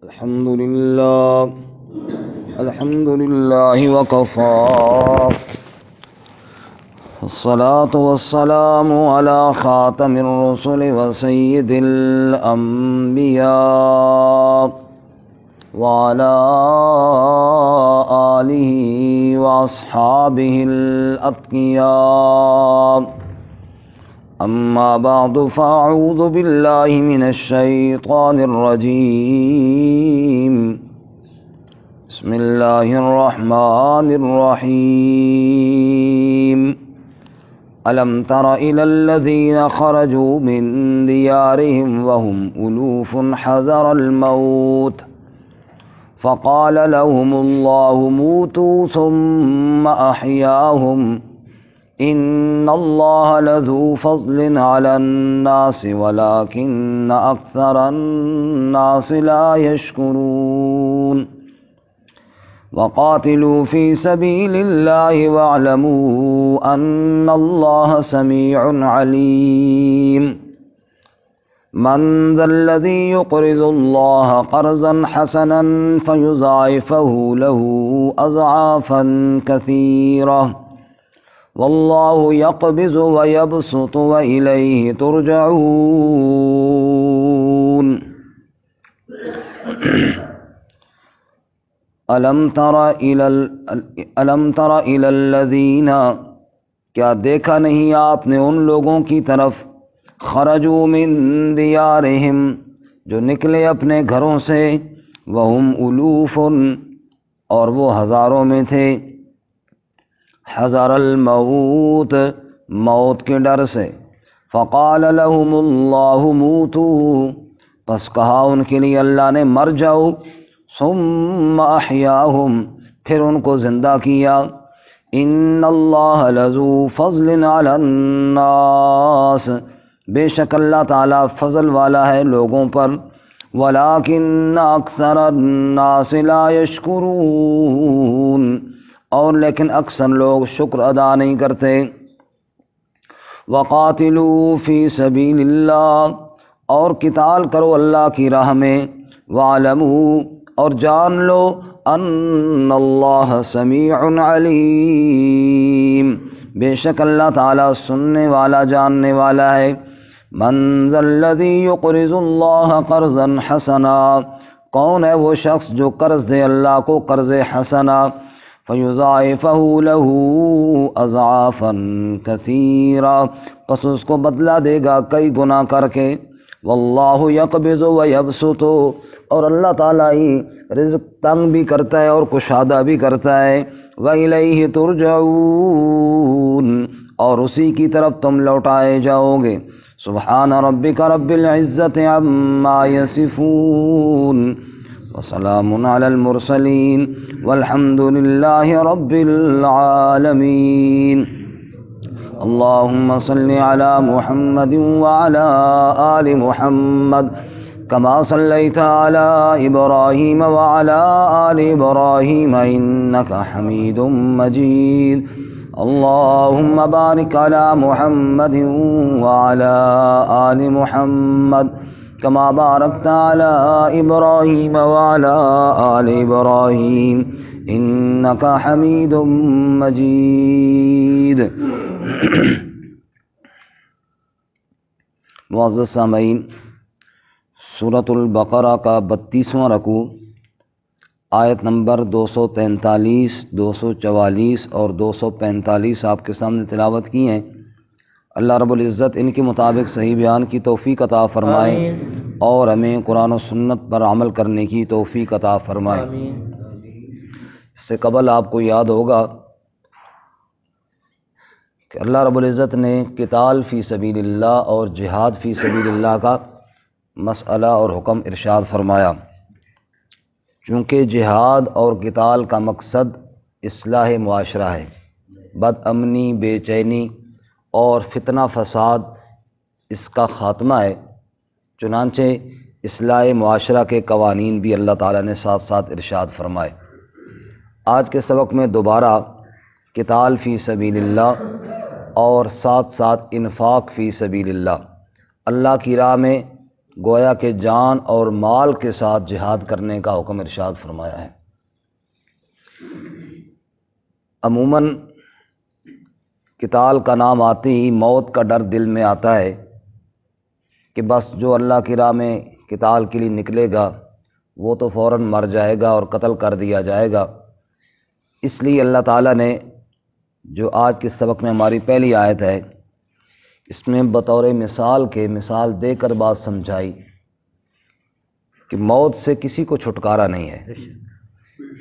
الحمد لله وكفى الصلاة والسلام على خاتم الرسل وسيد الأنبياء وعلى آله وأصحابه الأتقياء أما بعد فأعوذ بالله من الشيطان الرجيم بسم الله الرحمن الرحيم ألم تر إلى الذين خرجوا من ديارهم وهم ألوف حذر الموت فقال لهم الله موتوا ثم أحياهم إن الله لذو فضل على الناس ولكن أكثر الناس لا يشكرون وقاتلوا في سبيل الله واعلموا أن الله سميع عليم من ذا الذي يقرض الله قرضا حسنا فيضاعفه له أضعافا كثيرة والله يقبض ويبسط وإليه ترجعون ألم تر إلى الذين کیا دیکھا نہیں آپ نے ان لوگوں کی طرف خرجوا من دیارہم جو نکلے اپنے گھروں سے وہم الوف اور وہ ہزاروں میں تھے حذر الموت موت کے ڈر سے فقال لهم اللہ موتوا پس کہا ان کے لیے اللہ نے مر جاؤ ثم احیاہم پھر ان کو زندہ کیا ان اللہ لذو فضل علی الناس بے شک اللہ تعالیٰ فضل والا ہے لوگوں پر ولکن اکثر الناس لا یشکرون اور لیکن اکثر لوگ شکر ادا نہیں کرتے وقاتلوا فی سبیل اللہ اور قتال کرو اللہ کی راہ میں وعلموا اور جان لو ان اللہ سمیع علیم بے شک اللہ تعالیٰ سننے والا جاننے والا ہے من ذا الذی یقرض اللہ قرضا حسنا کون ہے وہ شخص جو قرض دے اللہ کو قرض حسنا فَيُضَاعِفَهُ لَهُ أَضْعَافًا كَثِيرًا پس اس کو بدلہ دے گا کئی گنا کر کے واللہ یقبض ویبسط اور اللہ تعالیٰ ہی رزق تنگ بھی کرتا ہے اور کشادہ بھی کرتا ہے وَإِلَيْهِ تُرْجَعُونَ اور اسی کی طرف تم لوٹائے جاؤ گے سبحان ربک رب العزت عما یصفون وسلام علی المرسلین والحمد للہ رب العالمین اللہم صل علی محمد وعلی آل محمد کما صلیت علی ابراہیم وعلی آل ابراہیم انک حمید مجید اللہم بارک علی محمد وعلی آل محمد کما بارکت علی ابراہیم وعلی آل ابراہیم انک حمید مجید معزز سامعین سورۃ البقرہ کا 32واں رکوع آیت نمبر 243 244 اور 245 آپ کے سامنے تلاوت کی ہیں اللہ رب العزت ان کے مطابق صحیح بیان کی توفیق عطا فرمائے اور ہمیں قرآن و سنت پر عمل کرنے کی توفیق عطا فرمائے اس سے قبل آپ کو یاد ہوگا کہ اللہ رب العزت نے قتال فی سبیل اللہ اور جہاد فی سبیل اللہ کا مسئلہ اور حکم ارشاد فرمایا چونکہ جہاد اور قتال کا مقصد اصلاح معاشرہ ہے بد امنی بے چینی اور فتنہ فساد اس کا خاتمہ ہے چنانچہ اصلاح معاشرہ کے قوانین بھی اللہ تعالیٰ نے ساتھ ساتھ ارشاد فرمائے آج کے سبق میں دوبارہ قتال فی سبیل اللہ اور ساتھ ساتھ انفاق فی سبیل اللہ کی راہ میں گویا کہ جان اور مال کے ساتھ جہاد کرنے کا حکم ارشاد فرمایا ہے۔ عموماً قتال کا نام آتے ہی موت کا ڈر دل میں آتا ہے کہ بس جو اللہ کی راہ میں قتال کے لیے نکلے گا وہ تو فوراً مر جائے گا اور قتل کر دیا جائے گا۔ اس لیے اللہ تعالیٰ نے جو آج کے سبق میں ہماری پہلی آیت ہے اس میں بطور مثال دے کر بات سمجھائی کہ موت سے کسی کو چھٹکارا نہیں ہے۔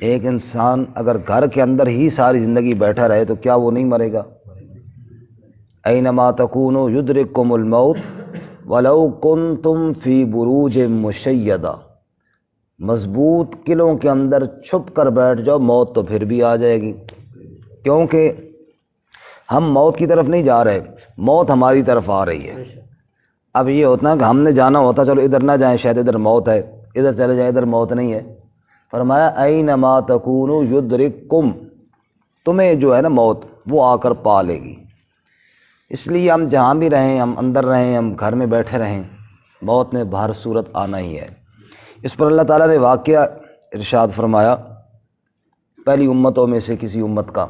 ایک انسان اگر گھر کے اندر ہی ساری زندگی بیٹھا رہے تو کیا وہ نہیں مرے گا؟ اینما تکونوا یدرککم الموت ولو کنتم فی بروج مشیدہ، مضبوط قلعوں کے اندر چھپ کر بیٹھ جاؤ موت تو پھر بھی آ جائے گی، کیونکہ ہم موت کی طرف نہیں جا رہے، موت ہماری طرف آ رہی ہے۔ اب یہ ہوتا ہے کہ ہم نے جانا ہوتا چلو ادھر نہ جائیں شاید ادھر موت ہے، ادھر چلے جائیں ادھر موت نہیں ہے۔ فرمایا اینما تکونوا یدرککم، تمہیں جو ہے نا موت وہ آ کر پا لے گی۔ اس لیے ہم جہاں بھی رہیں، ہم اندر رہیں، ہم گھر میں بیٹھے رہیں، موت نے بہر صورت آنا ہی ہے۔ اس پر اللہ تعالیٰ نے واقعہ ارشاد فرمایا پہلی امتوں میں سے کسی امت کا،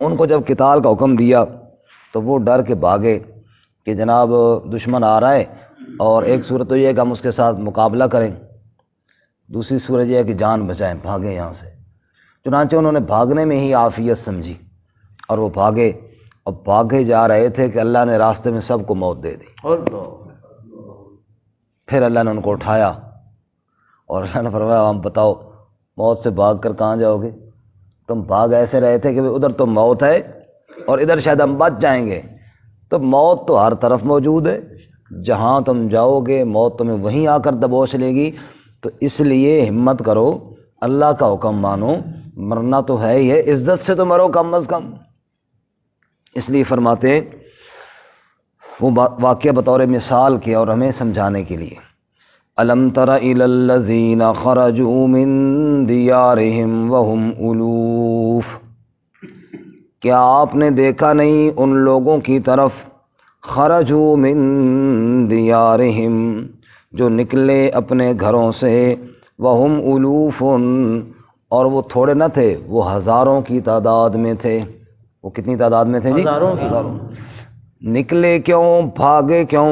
ان کو جب قتال کا حکم دیا تو وہ ڈر کے بھاگے کہ جناب دشمن آ رہا ہے، اور ایک صورت تو یہ ہے کہ ہم اس کے ساتھ مقابلہ کریں، دوسری صورت یہ ہے کہ جان بچائیں، بھاگیں یہاں سے۔ چنانچہ انہوں نے بھاگنے میں ہی عافیت سمجھی اور وہ بھاگے، اور بھاگے جا رہے تھے کہ اللہ نے راستے میں سب کو موت دے دی۔ پھر اللہ نے ان کو اٹھایا اور اللہ نے فرمایا ہم بتاؤ موت سے بھاگ کر کہاں جاؤ گے؟ تم بھاگ ایسے رہے تھے کہ ادھر تو موت ہے اور ادھر شاید ہم بچ جائیں گے، تو موت تو ہر طرف موجود ہے، جہاں تم جاؤ گے موت تمہیں وہیں آ کر دبوچ لے گی۔ تو اس لیے ہمت کرو، اللہ کا حکم مانو، مرنا تو ہے ہی ہے، عزت سے تو مرو کم از کم۔ اس لیے فرماتے وہ واقعہ بطور مثال کے اور ہمیں سمجھانے کے لیے، الم تر الی الذین خرجوا من دیارہم وہم الوف، کیا آپ نے دیکھا نہیں ان لوگوں کی طرف، خرجوا من دیارہم، جو نکلے اپنے گھروں سے، وہم الوف، اور وہ تھوڑے نہ تھے، وہ ہزاروں کی تعداد میں تھے۔ وہ کتنی تعداد میں تھے جی؟ ہزاروں۔ نکلے کیوں، بھاگے کیوں؟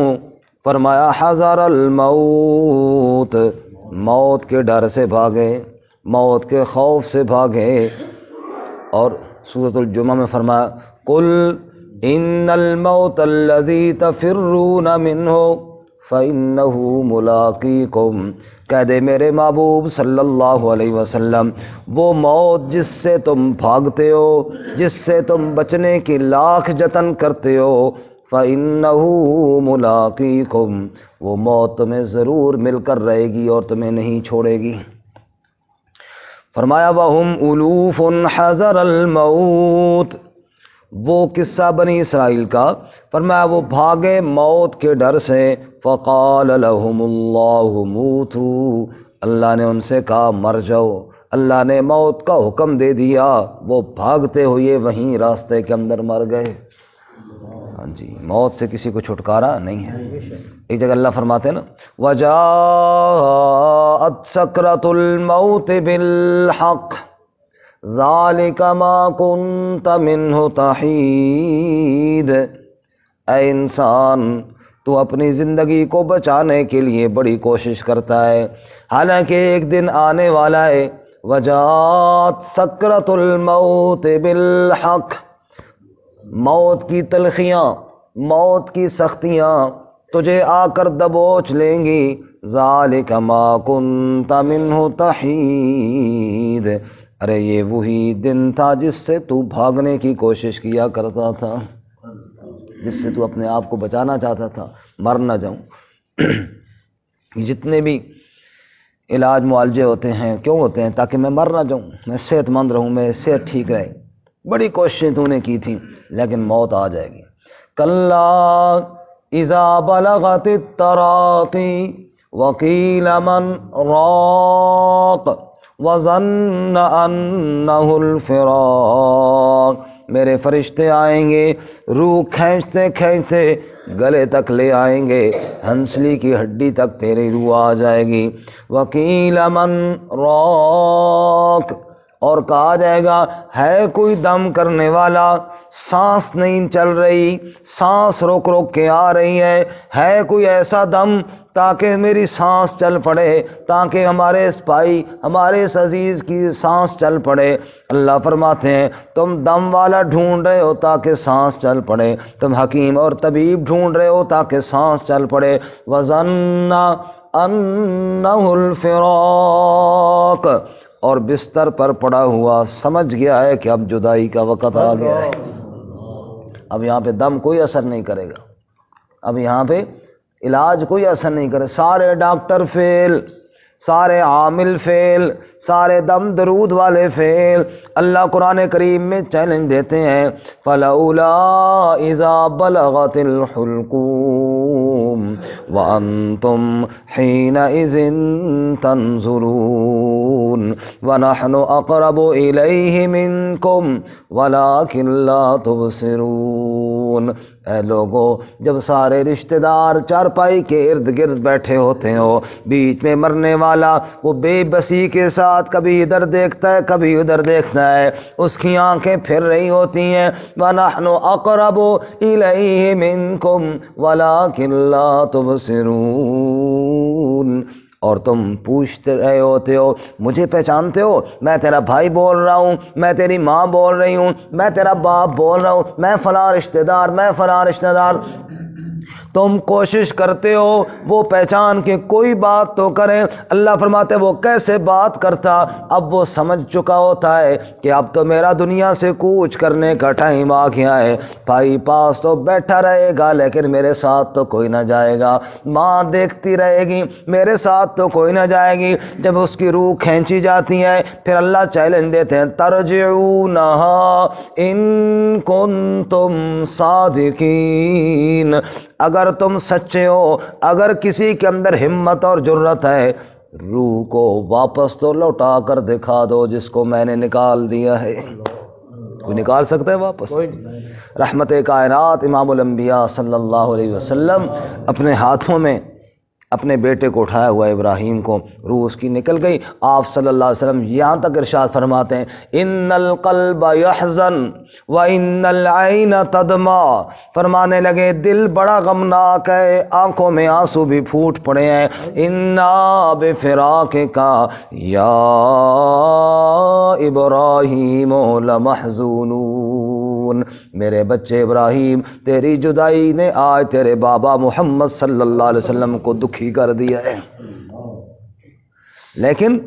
فرمایا حذر الموت، موت کے ڈر سے بھاگے، موت کے خوف سے بھاگے۔ اور سورۃ الجمعہ میں فرمایا قل ان الموت الذی تفرون منہ فإنہ ملاقیکم، کہہ دے میرے محبوب صلی اللہ علیہ وسلم، وہ موت جس سے تم بھاگتے ہو، جس سے تم بچنے کی لاکھ جتن کرتے ہو، فَإِنَّهُ مُلَاقِيكُمْ، وہ موت تمہیں ضرور مل کر رہے گی اور تمہیں نہیں چھوڑے گی۔ فرمایا وَهُمْ أُلُوفٌ حَذَرَ الْمَوْتِ، وہ قصہ بنی اسرائیل کا، فرمایا وہ بھاگے موت کے ڈر سے، فَقَالَ لَهُمُ اللَّهُ مُوتُوا، اللہ نے ان سے کہا مر جاؤ، اللہ نے موت کا حکم دے دیا، وہ بھاگتے ہوئے وہیں راستے کے اندر مر گئے۔ ہاں جی، موت سے کسی کو چھٹکارا نہیں ہے۔ ایک جگہ اللہ فرماتے ہیں نا وَجَاءَتْ سَكْرَةُ الْمَوْتِ بِالْحَقِّ ذَلِكَ مَا كُنْتَ مِنْهُ تَحِيدُ، اے انسان تو اپنی زندگی کو بچانے کے لیے بڑی کوشش کرتا ہے، حالانکہ ایک دن آنے والا ہے۔ وَجَاءَتْ سَكْرَةُ الْمَوْتِ بِالْحَقِّ، موت کی تلخیاں، موت کی سختیاں تجھے آ کر دبوچ لیں گی۔ ذَلِكَ مَا كُنْتَ مِنْهُ تَحِيدُ، ارے یہ وہی دن تھا جس سے تو بھاگنے کی کوشش کیا کرتا تھا، جس سے تو اپنے آپ کو بچانا چاہتا تھا، مر نہ جاؤں۔ جتنے بھی علاج معالجے ہوتے ہیں کیوں ہوتے ہیں؟ تاکہ میں مر نہ جاؤں، میں صحت مند رہوں، میں صحت ٹھیک رہے۔ بڑی کوششیں تو نے کی تھیں لیکن موت آ جائے گی۔ کلا اذا بلغت التراقی وقیل من راق وظن انہ الفراق، میرے فرشتے آئیں گے روح کھینچتے کھینچتے گلے تک لے آئیں گے، ہنسلی کی ہڈی تک تیری روح آ جائے گی۔ وقیل من راک، اور کہا جائے گا ہے کوئی دم کرنے والا، سانس نہیں چل رہی، سانس روک روک کے آ رہی ہے کوئی ایسا دم تاکہ میری سانس چل پڑے، تاکہ ہمارے اس بھائی ہمارے اس عزیز کی سانس چل پڑے۔ اللہ فرماتے ہیں تم دم والا ڈھونڈ رہے ہو تاکہ سانس چل پڑے، تم حکیم اور طبیب ڈھونڈ رہے ہو تاکہ سانس چل پڑے۔ وَظَنَّ أَنَّهُ الْفِرَاقُ، اور بستر پر پڑا ہوا سمجھ گیا ہے کہ اب جدائی کا وقت آ گیا ہے۔ اب یہاں پہ دم کوئی اثر نہیں کرے گا، اب یہاں پہ علاج کوئی اثر نہیں کرے، سارے ڈاکٹر فیل، سارے عامل فیل، سارے دم درود والے فیل۔ اللہ قرآن کریم میں چیلنج دیتے ہیں فَلَوْلَا إِذَا بَلَغَتِ الْحُلْقُومَ وَأَنْتُمْ حِينَئِذٍ تَنْظُرُونَ وَنَحْنُ أَقْرَبُ إِلَيْهِ مِنْكُمْ وَلَكِنْ لَا تُبْصِرُونَ۔ اے لوگو، جب سارے رشتہ دار چارپائی کے ارد گرد بیٹھے ہوتے ہو، بیچ میں مرنے والا وہ بے بسی کے ساتھ کبھی ادھر دیکھتا ہے کبھی ادھر دیکھتا ہے، اس کی آنکھیں پھر رہی ہوتی ہیں۔ وَنَحْنُ أَقْرَبُ إِلَيْهِ مِنْكُمْ وَلَكِنْ لَا تُبْصِرُونَ، اور تم پوچھتے رہے ہوتے ہو مجھے پہچانتے ہو، میں تیرا بھائی بول رہا ہوں، میں تیری ماں بول رہی ہوں، میں تیرا باپ بول رہا ہوں، میں فلاں رشتہ دار، میں فلاں رشتہ دار۔ تم کوشش کرتے ہو وہ پہچان کے کوئی بات تو کریں۔ اللہ فرماتے وہ کیسے بات کرتا، اب وہ سمجھ چکا ہوتا ہے کہ اب تو میرا دنیا سے کوچ کرنے کا ٹائم آ گیا ہے، بھائی پاس تو بیٹھا رہے گا لیکن میرے ساتھ تو کوئی نہ جائے گا، ماں دیکھتی رہے گی میرے ساتھ تو کوئی نہ جائے گی۔ جب اس کی روح کھینچی جاتی ہے پھر اللہ چیلنج دیتے ہیں ترجعونہا ان کنتم صادقین، اگر تم سچے ہو، اگر کسی کے اندر ہمت اور جرت ہے، روح کو واپس تو لوٹا کر دکھا دو جس کو میں نے نکال دیا ہے۔ کوئی نکال سکتا ہے واپس؟ رحمت کائنات امام الانبیاء صلی اللہ علیہ وسلم اپنے ہاتھوں میں اپنے بیٹے کو اٹھایا ہوا ابراہیم کو، روح اس کی نکل گئی۔ آپ صلی اللہ علیہ وسلم یہاں تک ارشاد فرماتے ہیں ان القلب یحزن وان العین تدمع، فرمانے لگے دل بڑا غمناک ہے، آنکھوں میں آنسو بھی پھوٹ پڑے ہیں۔ انا بفراقک یا ابراہیم لمحزونون، میرے بچے ابراہیم تیری جدائی نے آج تیرے بابا محمد صلی اللہ علیہ وسلم کو دکھی کر دیا ہے۔ لیکن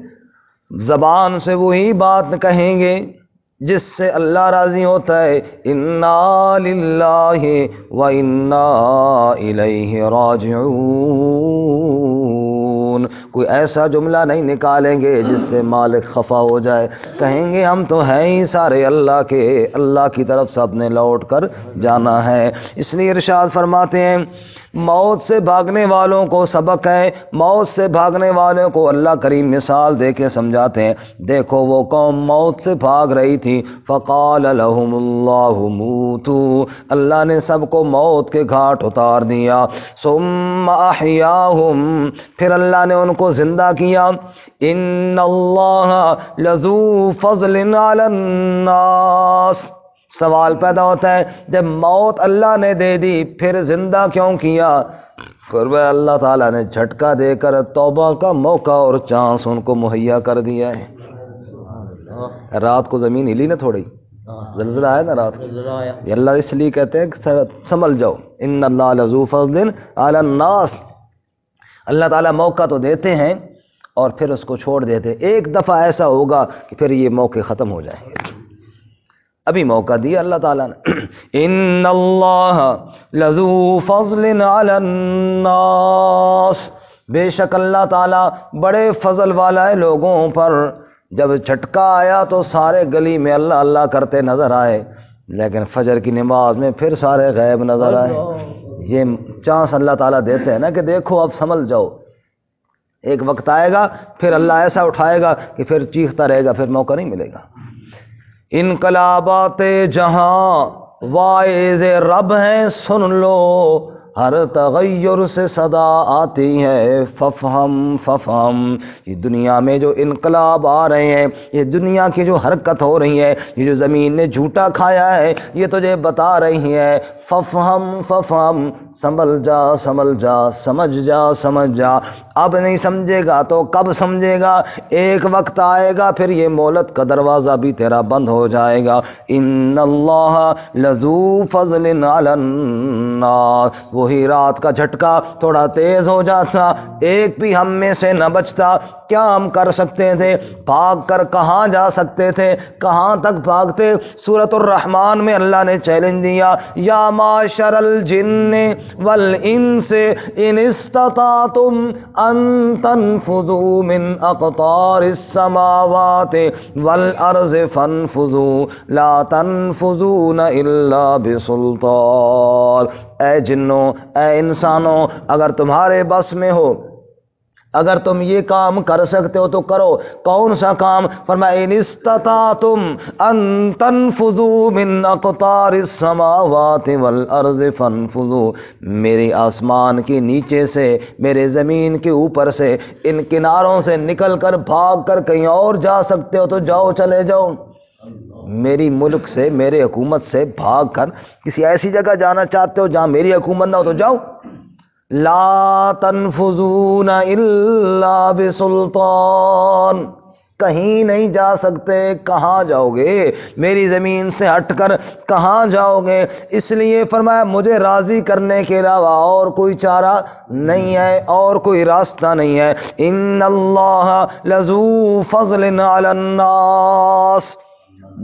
زبان سے وہی بات کہیں گے جس سے اللہ راضی ہوتا ہے، انا للہ و انا الیہ راجعون، کوئی ایسا جملہ نہیں نکالیں گے جس سے مالک خفا ہو جائے، کہیں گے ہم تو ہیں ہی سارے اللہ کے، اللہ کی طرف سے اپنے لوٹ کر جانا ہے۔ اس لیے ارشاد فرماتے ہیں موت سے بھاگنے والوں کو سبق ہے، موت سے بھاگنے والوں کو اللہ کریم مثال دے کے سمجھاتے ہیں۔ دیکھو وہ قوم موت سے بھاگ رہی تھی، فقال لهم اللہ موتوا، اللہ نے سب کو موت کے گھاٹ اتار دیا، ثم احیاہم، پھر اللہ نے ان کو زندہ کیا۔ ان اللہ لذو فضل علی الناس، سوال پیدا ہوتا ہے جب موت اللہ نے دے دی پھر زندہ کیوں کیا؟ فرمایا اللہ تعالیٰ نے جھٹکا دے کر توبہ کا موقع اور چانس ان کو مہیا کر دیا ہے۔ رات کو زمین ہلی نا تھوڑی، زلزلہ آیا نا رات، یہ اللہ اس لیے کہتے ہیں کہ سنبھل جاؤ، ان اللہ لذو فضل علی الناس، اللہ تعالیٰ موقع تو دیتے ہیں اور پھر اس کو چھوڑ دیتے، ایک دفعہ ایسا ہوگا کہ پھر یہ موقع ختم ہو جائیں گے، ابھی موقع دیا اللہ تعالیٰ نے۔ ان اللہ لذو فضل علی الناس، بے شک اللہ تعالیٰ بڑے فضل والا ہے لوگوں پر۔ جب جھٹکا آیا تو سارے گلی میں اللہ اللہ کرتے نظر آئے، لیکن فجر کی نماز میں پھر سارے غائب نظر آئے۔ یہ چانس اللہ تعالیٰ دیتے ہیں نا کہ دیکھو اب سنبھل جاؤ، ایک وقت آئے گا پھر اللہ ایسا اٹھائے گا کہ پھر چیختا رہے گا، پھر موقع نہیں ملے گا۔ انقلابات جہاں واعظ رب ہیں سن لو، ہر تغیر سے صدا آتی ہے ففہم ففہم۔ یہ دنیا میں جو انقلاب آ رہے ہیں، یہ دنیا کی جو حرکت ہو رہی ہے، یہ جو زمین نے جھوٹا کھایا ہے، یہ تجھے بتا رہی ہے ففہم ففہم، سنبھل جا سنبھل جا، سمجھ جا سمجھ جا۔ اب نہیں سمجھے گا تو کب سمجھے گا؟ ایک وقت آئے گا پھر یہ مہلت کا دروازہ بھی تیرا بند ہو جائے گا۔ ان اللہ لذو فضل علی الناس، وہی رات کا جھٹکا تھوڑا تیز ہو جاتا، ایک بھی ہم میں سے نہ بچتا۔ کیا ہم کر سکتے تھے؟ بھاگ کر کہاں جا سکتے تھے؟ کہاں تک بھاگتے؟ سورۃ الرحمن میں اللہ نے چیلنج دیا، یا معشر الجن والانس ان استطعتم ان تنفذوا من اقطار السماوات والارض فانفذوا لا تنفذون الا بسلطان۔ اے جنوں، اے انسانوں، اگر تمہارے بس میں ہو، اگر تم یہ کام کر سکتے ہو تو کرو۔ کون سا کام؟ فرمایا ان استطعتم ان تنفذوا من اقطار السماوات والارض فانفذوا، میرے آسمان کے نیچے سے، میرے زمین کے اوپر سے، ان کناروں سے نکل کر بھاگ کر کہیں اور جا سکتے ہو تو جاؤ، چلے جاؤ۔ میری ملک سے، میرے حکومت سے بھاگ کر کسی ایسی جگہ جانا چاہتے ہو جہاں میری حکومت نہ ہو تو جاؤ۔ لا تنفذون الا بسلطان، کہیں نہیں جا سکتے۔ کہاں جاؤ گے؟ میری زمین سے ہٹ کر کہاں جاؤ گے؟ اس لیے فرمایا مجھے راضی کرنے کے علاوہ اور کوئی چارہ نہیں ہے، اور کوئی راستہ نہیں ہے۔ ان اللہ لذو فضل علی الناس،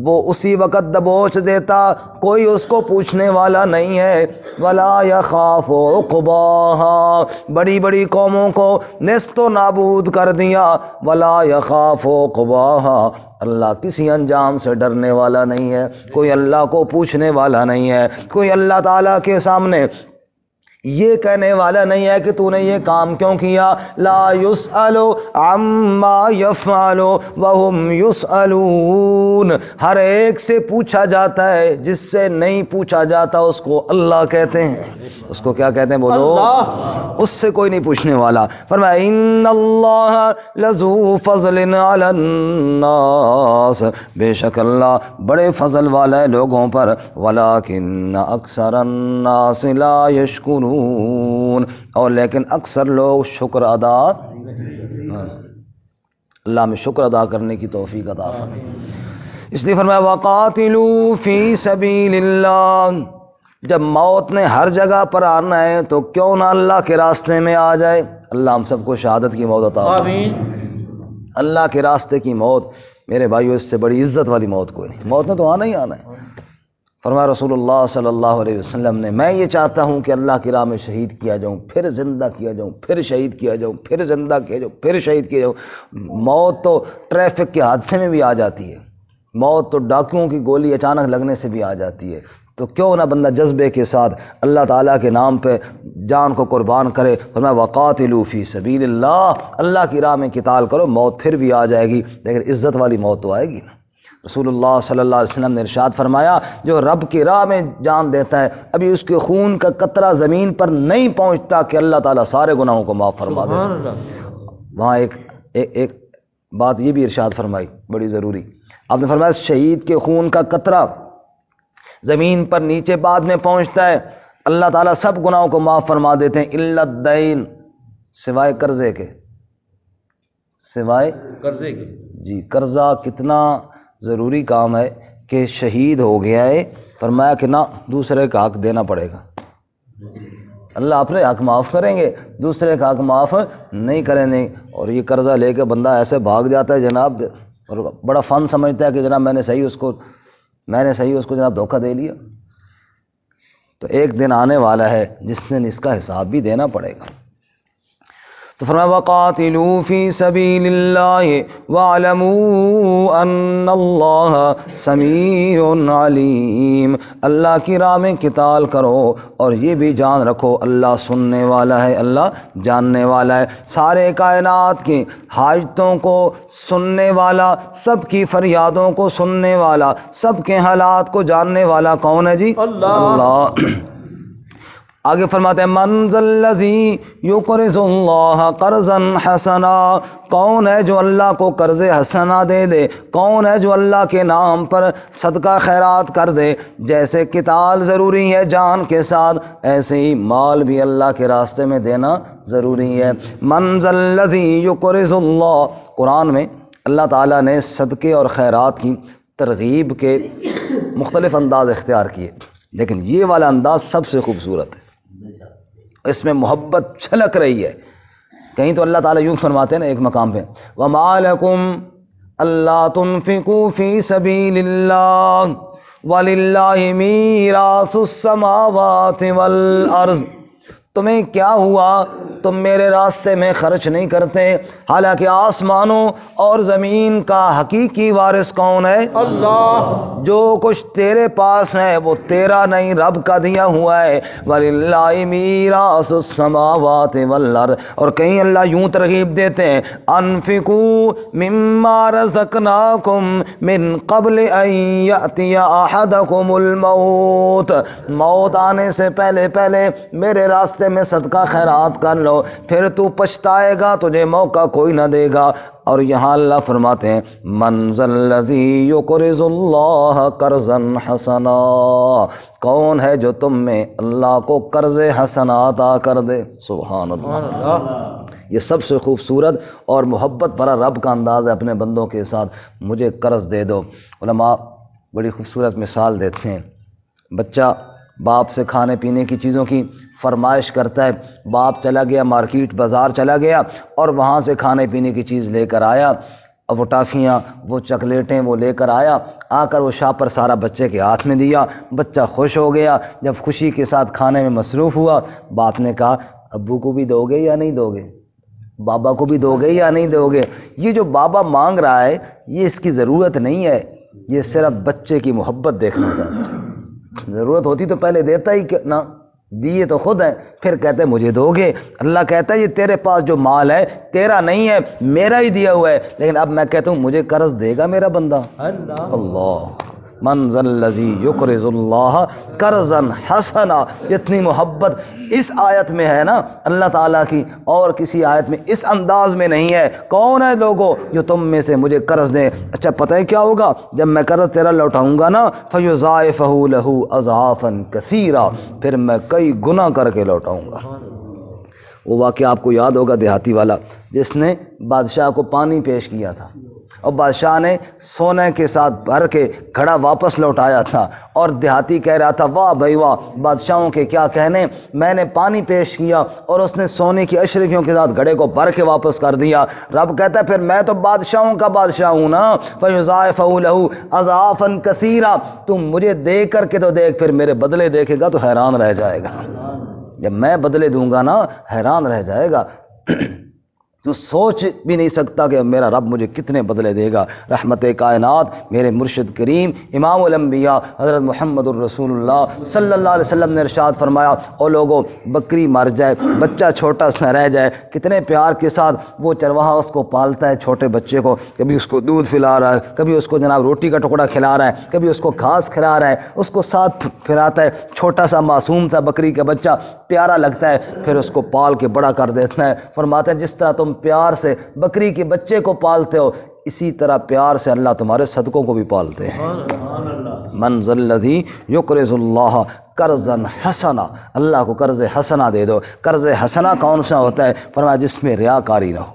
وہ اسی وقت دبوچ دیتا، کوئی اس کو پوچھنے والا نہیں ہے۔ ولا یخاف عقباها، بڑی بڑی قوموں کو نیست و نابود کر دیا۔ ولا یخاف عقباها، اللہ کسی انجام سے ڈرنے والا نہیں ہے، کوئی اللہ کو پوچھنے والا نہیں ہے، کوئی اللہ تعالیٰ کے سامنے یہ کہنے والا نہیں ہے کہ تو نے یہ کام کیوں کیا۔ لا یسأل عما یفعل وهم یسألون، ہر ایک سے پوچھا جاتا ہے، جس سے نہیں پوچھا جاتا اس کو اللہ کہتے ہیں۔ اس کو کیا کہتے ہیں بولو؟ اس سے کوئی نہیں پوچھنے والا۔ فرمایا ان اللہ لذو فضل علی الناس، بے شک اللہ بڑے فضل والا ہے لوگوں پر، ولکن اکثر الناس لا یشکرون، اور لیکن اکثر لوگ شکر ادا، اللہ میں شکر ادا کرنے کی توفیق عطا فرمائے۔ اس لیے فرمایا وقاتلوا فی سبیل اللہ، جب موت نے ہر جگہ پر آنا ہے تو کیوں نہ اللہ کے راستے میں آ جائے۔ اللہ ہم سب کو شہادت کی موت عطا فرمائے۔ اللہ کے راستے کی موت میرے بھائیو، اس سے بڑی عزت والی موت کوئی نہیں۔ موت نے تو آنا ہی آنا ہے۔ فرمایا رسول اللہ صلی اللہ علیہ وسلم نے، میں یہ چاہتا ہوں کہ اللہ کی راہ میں شہید کیا جاؤں، پھر زندہ کیا جاؤں، پھر شہید کیا جاؤں، پھر زندہ کیا جاؤں، پھر شہید کیا جاؤں۔ موت تو ٹریفک کے حادثے میں بھی آ جاتی ہے، موت تو ڈاکوؤں کی گولی اچانک لگنے سے بھی آ جاتی ہے، تو کیوں نہ بندہ جذبے کے ساتھ اللہ تعالیٰ کے نام پہ جان کو قربان کرے۔ فرمایا وقاتلوا فی سبیل اللہ، اللہ کی راہ میں قتال کرو، موت پھر بھی آ جائے گی لیکن عزت والی موت تو آئے گی نا۔ رسول اللہ صلی اللہ علیہ وسلم نے ارشاد فرمایا، جو رب کی راہ میں جان دیتا ہے، ابھی اس کے خون کا قطرہ زمین پر نہیں پہنچتا کہ اللہ تعالیٰ سارے گناہوں کو معاف فرما دے۔ وہاں ایک بات یہ بھی ارشاد فرمائی بڑی ضروری، آپ نے فرمایا شہید کے خون کا قطرہ زمین پر نیچے بعد میں پہنچتا ہے، اللہ تعالیٰ سب گناہوں کو معاف فرما دیتے ہیں الا الدین، سوائے قرضے کے، سوائے قرضے کے۔ جی قرضہ کتنا ضروری کام ہے کہ شہید ہو گیا ہے، فرمایا کہ نہ دوسرے کا حق دینا پڑے گا، اللہ اپنے حق معاف کریں گے، دوسرے کا حق معاف نہیں کریں گے۔ اور یہ قرضہ لے کے بندہ ایسے بھاگ جاتا ہے جناب، اور بڑا فن سمجھتا ہے کہ جناب میں نے صحیح اس کو جناب دھوکہ دے لیا۔ تو ایک دن آنے والا ہے جس نے اس کا حساب بھی دینا پڑے گا۔ تو فرمایا وقاتلوا فی سبیل اللہ واعلموا ان اللہ سمیع علیم، اللہ کی راہ میں قتال کرو اور یہ بھی جان رکھو اللہ سننے والا ہے، اللہ جاننے والا ہے۔ سارے کائنات کی حاجتوں کو سننے والا، سب کی فریادوں کو سننے والا، سب کے حالات کو جاننے والا کون ہے جی؟ اللہ۔ آگے فرماتے ہیں من ذا الذی یقرض اللہ قرضا حسنا، کون ہے جو اللہ کو قرض حسنا دے دے، کون ہے جو اللہ کے نام پر صدقہ خیرات کر دے۔ جیسے قتال ضروری ہے جان کے ساتھ، ایسے ہی مال بھی اللہ کے راستے میں دینا ضروری ہے۔ من ذا الذی یقرض اللہ، قرآن میں اللہ تعالیٰ نے صدقے اور خیرات کی ترغیب کے مختلف انداز اختیار کیے، لیکن یہ والا انداز سب سے خوبصورت ہے، اس میں محبت چھلک رہی ہے۔ کہیں تو اللہ تعالیٰ یوں فرماتے ہیں نا ایک مقام پہ، وَمَا لَكُمْ أَلَّا تُنْفِقُوا فِي سَبِيلِ اللَّهِ وَلِلَّهِ مِيرَاثُ السَّمَاوَاتِ وَالْأَرْضِ، تمہیں کیا ہوا تم میرے راستے میں خرچ نہیں کرتے، حالانکہ آسمانوں اور زمین کا حقیقی وارث کون ہے؟ اللہ۔ جو کچھ تیرے پاس ہے وہ تیرا نہیں، رب کا دیا ہوا ہے۔ وَلِلَّهِ مِيرَاثُ السَّمَاوَاتِ وَالْأَرْضِ، اور کہیں اللہ یوں ترغیب دیتے ہیں، أَنفِقُوا مِمَّا رَزَقْنَاكُمْ مِن قَبْلِ أَن يَأْتِيَ أَحَدَكُمُ الْمَوْتُ، موت آنے سے پہلے پہلے میرے راستے میں صدقہ خیرات کر لو، پھر تو پچھتائے گا، تجھے موقع کوئی نہ دے گا۔ اور یہاں اللہ فرماتے ہیں من ذا الذی یقرض اللہ قرضا حسنا، کون ہے جو تم میں اللہ کو قرض حسنا عطا کر دے۔ سبحان اللہ، یہ سب سے خوبصورت اور محبت بھرا رب کا انداز ہے اپنے بندوں کے ساتھ، مجھے قرض دے دو۔ علماء بڑی خوبصورت مثال دیتے ہیں، بچہ باپ سے کھانے پینے کی چیزوں کی فرمائش کرتا ہے، باپ چلا گیا مارکیٹ بازار چلا گیا اور وہاں سے کھانے پینے کی چیز لے کر آیا، اب وہ ٹافیاں وہ چاکلیٹیں وہ لے کر آیا، آ کر وہ شاپ پر سارا بچے کے ہاتھ میں دیا، بچہ خوش ہو گیا، جب خوشی کے ساتھ کھانے میں مصروف ہوا، باپ نے کہا ابو کو بھی دو گے یا نہیں دو گے، بابا کو بھی دو گے یا نہیں دو گے؟ یہ جو بابا مانگ رہا ہے یہ اس کی ضرورت نہیں ہے، یہ صرف بچے کی محبت دیکھنا چاہتا ہے، ضرورت ہوتی تو پہلے دیتا ہی نہ، دیے تو خود ہیں، پھر کہتے ہیں مجھے دو گے۔ اللہ کہتا ہے یہ تیرے پاس جو مال ہے تیرا نہیں ہے، میرا ہی دیا ہوا ہے، لیکن اب میں کہتا ہوں مجھے قرض دے گا میرا بندہ؟ اللہ۔ من ذا الذی یقرض اللہ قرضا حسنا، جتنی محبت اس آیت میں ہے نا اللہ تعالیٰ کی، اور کسی آیت میں اس انداز میں نہیں ہے۔ کون ہے لوگوں جو تم میں سے مجھے قرض دیں؟ اچھا پتہ ہے کیا ہوگا؟ جب میں قرض تیرا لوٹاؤں گا نا فَيُضَاعِفَهُ لَهُ أَضْعَافًا كَثِيرًا، پھر میں کئی گنا کر کے لوٹاؤں گا۔ وہ واقعہ آپ کو یاد ہوگا دیہاتی والا، جس نے بادشاہ کو پانی پیش کیا تھا اور بادشاہ نے سونے کے ساتھ بھر کے گھڑا واپس لوٹایا تھا، اور دیہاتی کہہ رہا تھا واہ بھائی واہ، بادشاہوں کے کیا کہنے، میں نے پانی پیش کیا اور اس نے سونے کی اشرفیوں کے ساتھ گھڑے کو بھر کے واپس کر دیا۔ رب کہتا ہے پھر میں تو بادشاہوں کا بادشاہ ہوں نا، فَيُضَاعِفَهُ لَهُ أَضْعَافًا كَثِيرًا، تم مجھے دے کر کے تو دیکھ، پھر میرے بدلے دیکھے گا تو حیران رہ جائے گا، جب میں بدلے دوں گا نا حیران رہ جائے گا، تو سوچ بھی نہیں سکتا کہ میرا رب مجھے کتنے بدلے دے گا۔ رحمت کائنات میرے مرشد کریم امام الانبیاء حضرت محمد الرسول اللہ صلی اللہ علیہ وسلم نے ارشاد فرمایا، او لوگوں بکری مر جائے، بچہ چھوٹا سا رہ جائے، کتنے پیار کے ساتھ وہ چرواہا اس کو پالتا ہے، چھوٹے بچے کو، کبھی اس کو دودھ پلا رہا ہے، کبھی اس کو جناب روٹی کا ٹکڑا کھلا رہا ہے، کبھی اس کو گھاس کھلا رہا ہے، اس کو ساتھ پھراتا ہے، چھوٹا سا معصوم سا بکری کا بچہ پیارا لگتا ہے، پھر اس کو پال کے بڑا کر دیتا ہے۔ فرماتے ہیں جس طرح تم پیار سے بکری کے بچے کو پالتے ہو، اسی طرح پیار سے اللہ تمہارے صدقوں کو بھی پالتے ہیں۔ من ذا الذی یقرض اللہ قرضا حسنا، اللہ کو قرض حسنا دے دو۔ قرض حسنا کون سا ہوتا ہے؟ فرمایا جس میں ریاکاری نہ ہو،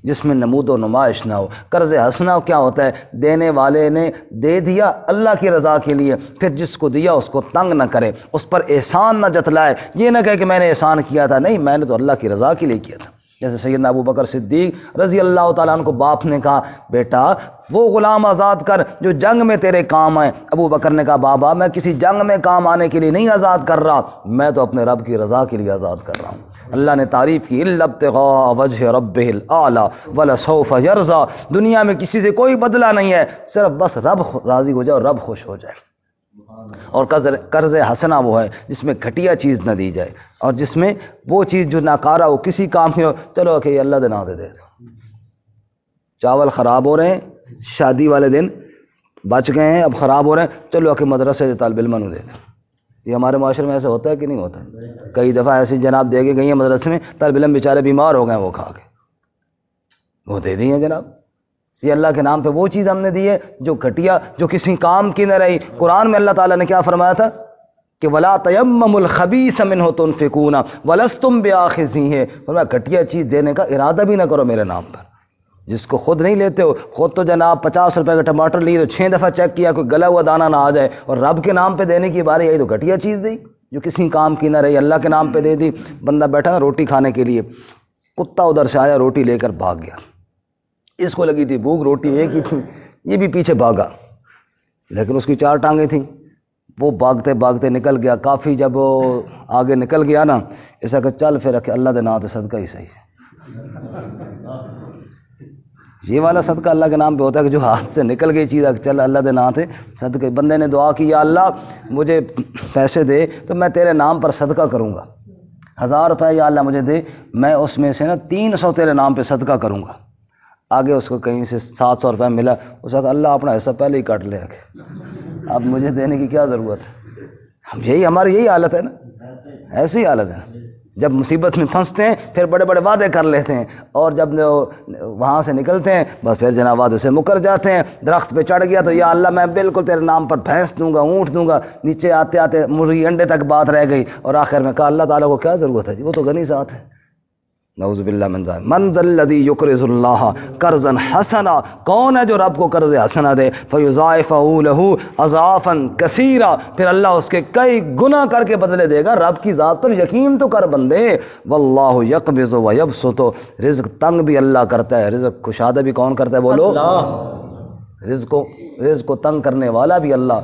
جس میں نمود و نمائش نہ ہو۔ قرض حسنا کیا ہوتا ہے؟ دینے والے نے دے دیا اللہ کی رضا کے لیے، پھر جس کو دیا اس کو تنگ نہ کرے، اس پر احسان نہ جتلائے، یہ نہ کہے کہ میں نے احسان کیا تھا، نہیں، میں نے تو اللہ کی رضا کے لیے کیا تھا۔ جیسے سیدنا ابو بکر صدیق رضی اللہ تعالیٰ عنہ کو باپ نے کہا بیٹا وہ غلام آزاد کر جو جنگ میں تیرے کام آئے۔ ابو بکر نے کہا بابا میں کسی جنگ میں کام آنے کے لیے نہیں آزاد کر رہا، میں تو اپنے رب کی رضا کے لیے آزاد کر رہا ہوں۔ اللہ نے تعریف کی الا ابتغاء وجہ ربہ الاعلی ولسوف یرضی، دنیا میں کسی سے کوئی بدلہ نہیں ہے، صرف بس رب راضی ہو جائے اور رب خوش ہو جائے۔ اور قرض حسنا وہ ہے جس میں گھٹیا چیز نہ دی جائے، اور جس میں وہ چیز جو ناکارہ ہو، کسی کام میں ہو، چلو کہ اللہ دے نہ دے دے، چاول خراب ہو رہے ہیں، شادی والے دن بچ گئے ہیں اب خراب ہو رہے ہیں، چلو کہ مدرسے طالب علم نو دے دیں، یہ ہمارے معاشرے میں ایسا ہوتا ہے کہ نہیں ہوتا ہے؟ کئی دفعہ ایسی جناب دے کے گئی ہیں مدرسے میں، طالب علم بیچارے بیمار ہو گئے وہ کھا کے، وہ دے دی ہیں جناب۔ یہ اللہ کے نام پہ وہ چیز ہم نے دی ہے جو گھٹیا، جو کسی کام کی نہ رہی۔ قرآن میں اللہ تعالیٰ نے کیا فرمایا تھا کہ وَلَا تَيَمَّمُوا الْخَبِيثَ مِنْهُ تُنْفِقُونَ وَلَسْتُمْ بِآخِذِيهِ، فرمایا گھٹیا چیز دینے کا ارادہ بھی نہ کرو میرے نام پر، جس کو خود نہیں لیتے ہو۔ خود تو جناب 50 روپے کا ٹماٹر لیے تو 6 دفعہ چیک کیا کوئی گلا ہوا دانہ نہ آ جائے، اور رب کے نام پہ دینے کی باری آئی تو گھٹیا چیز دی جو کسی کام کی نہ رہی، اللہ کے نام پہ دے دی۔ بندہ بیٹھا نا روٹی کھانے کے لیے، کتا ادھر سے آیا روٹی لے کر بھاگ گیا، اس کو لگی تھی بھوک، روٹی ایک ہی تھی، یہ بھی پیچھے بھاگا، لیکن اس کی 4 ٹانگیں تھیں، وہ بھاگتے بھاگتے نکل گیا۔ کافی جب وہ آگے نکل گیا نا، ایسا کہ چل پھر رکھے اللہ دے نام پہ صدقہ ہی صحیح ہے۔ یہ والا صدقہ اللہ کے نام پہ ہوتا ہے کہ جو ہاتھ سے نکل گئی چیز، چل اللہ دے نام پہ صدقہ۔ بندے نے دعا کی یا اللہ مجھے پیسے دے تو میں تیرے نام پر صدقہ کروں گا، 1000 روپے یا اللہ مجھے دے، میں اس میں سے نا 300 تیرے نام پہ صدقہ کروں گا۔ آگے اس کو کہیں سے 700 روپے ملا، اس وقت اللہ اپنا حصہ پہلے ہی کاٹ لے رکھے، اب مجھے دینے کی کیا ضرورت ہے؟ یہی ہماری یہی حالت ہے نا، ایسی حالت ہے۔ جب مصیبت میں پھنستے ہیں پھر بڑے بڑے وعدے کر لیتے ہیں، اور جب وہاں سے نکلتے ہیں بس پھر جناب وعدے سے مکر جاتے ہیں۔ درخت پہ چڑھ گیا تو یا اللہ میں بالکل تیرے نام پر بھینس دوں گا، اونٹ دوں گا، نیچے آتے آتے مرغی انڈے تک بات رہ گئی، اور آخر میں کہا اللہ تعالیٰ کو کیا ضرورت ہے جی، وہ تو غنی ذات ہے۔ نعوذ باللہ من ذلک۔ من ذا الذی یقرض اللہ قرضا حسنا، کون ہے جو رب کو قرض حسنا دے؟ فیضاعفہ لہ اضعافا کثیرا، پھر اللہ اس کے کئی گنا کر کے بدلے دے گا۔ رب کی ذات پر یقین تو کر بندے۔ واللہ یقبض و یبسط، رزق تنگ بھی اللہ کرتا ہے، رزق کشادہ بھی کون کرتا ہے بولو؟ رزق کو تنگ کرنے والا بھی اللہ،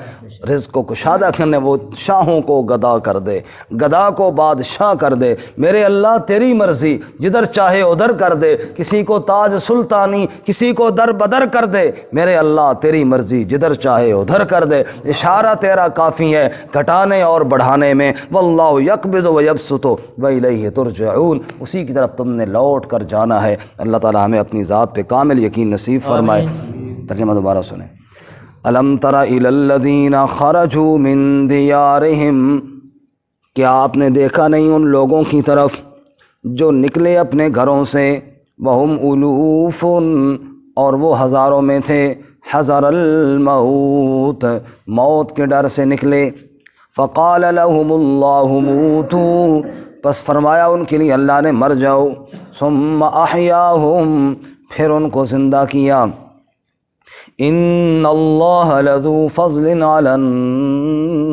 رزق کو کشادہ کرنے، وہ شاہوں کو گدا کر دے، گدا کو بادشاہ کر دے۔ میرے اللہ تیری مرضی، جدھر چاہے ادھر کر دے، کسی کو تاج سلطانی، کسی کو در بدر کر دے۔ میرے اللہ تیری مرضی، جدھر چاہے ادھر کر دے، اشارہ تیرا کافی ہے گھٹانے اور بڑھانے میں۔ واللہ یقبض و یبسط والیہ ترجعون، اسی کی طرف تم نے لوٹ کر جانا ہے۔ اللہ تعالی ہمیں اپنی ذات پہ کامل یقین نصیب فرمائے۔ ترجمہ دوبارہ سنیں۔ الم تر الی الذین خرجوا من دیارہم، کیا آپ نے دیکھا نہیں ان لوگوں کی طرف جو نکلے اپنے گھروں سے، وہم الوف، اور وہ ہزاروں میں تھے، حذر الموت، موت کے ڈر سے نکلے۔ فقال لهم اللہ موتوا، پس فرمایا ان کے لیے اللہ نے مر جاؤ۔ ثم احیاہم، پھر ان کو زندہ کیا۔ ان اللہ لذو فضل علی الناس،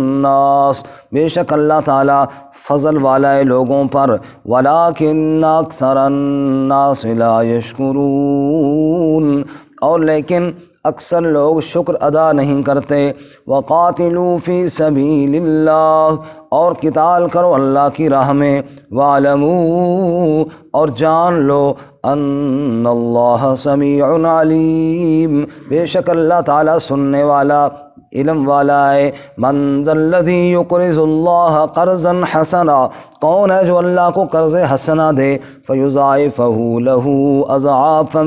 بے شک اللہ تعالی فضل والا ہے لوگوں پر، ولکن اکثر الناس لا یشکرون، اور لیکن اکثر لوگ شکر ادا نہیں کرتے۔ وقاتلوا فی سبیل اللہ، اور قتال کرو اللہ کی راہ میں۔ وَاعْلَمُوا، اور جان لو، ان اللہ سمیع علیم، بے شک اللہ تعالیٰ سننے والا، علم والا ہے۔ من ذا الذی یقرض اللہ قرضا حسنا، کون ہے جو اللہ کو قرض حسنا دے؟ فیضاعفہ لہ اضعافا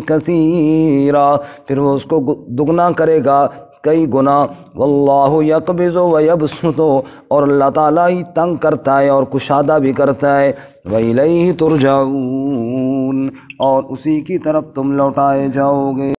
کثیرا، پھر وہ اس کو دگنا کرے گا کئی گنا۔ واللہ یقبض و یبسط، اور اللہ تعالیٰ ہی تنگ کرتا ہے اور کشادہ بھی کرتا ہے۔ وَإِلَيْهِ تُرْجَعُونَ، اور اسی کی طرف تم لوٹائے جاؤ گے۔